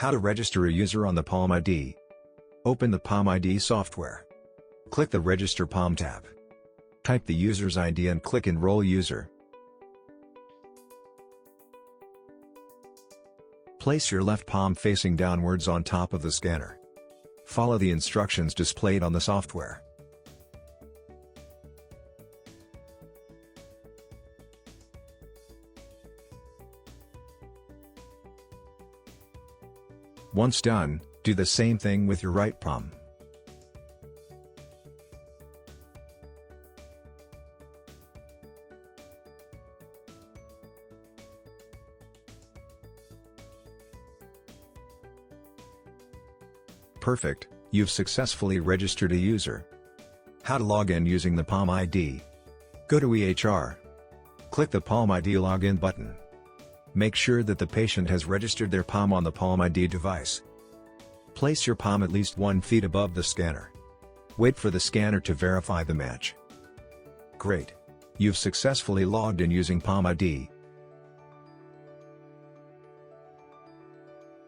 How to register a user on the palmID. Open the palmID software. Click the Register Palm tab. Type the user's ID and click Enroll User. Place your left palm facing downwards on top of the scanner. Follow the instructions displayed on the software. Once done, do the same thing with your right palm. Perfect, you've successfully registered a user. How to log in using the palmID. Go to EHR. Click the palmID Login button. Make sure that the patient has registered their palm on the palmID device. Place your palm at least 1 feet above the scanner. Wait for the scanner to verify the match. Great! You've successfully logged in using palmID.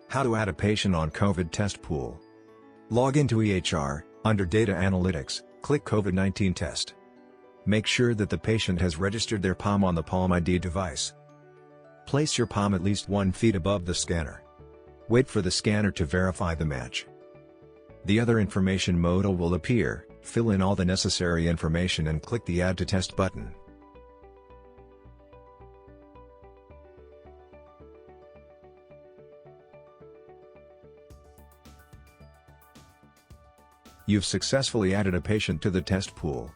How to add a patient on COVID test pool. Log into EHR, under Data Analytics, click COVID-19 test. Make sure that the patient has registered their palm on the palmID device. Place your palm at least 1 feet above the scanner. Wait for the scanner to verify the match. The other information modal will appear, fill in all the necessary information and click the Add to Test button. You've successfully added a patient to the test pool.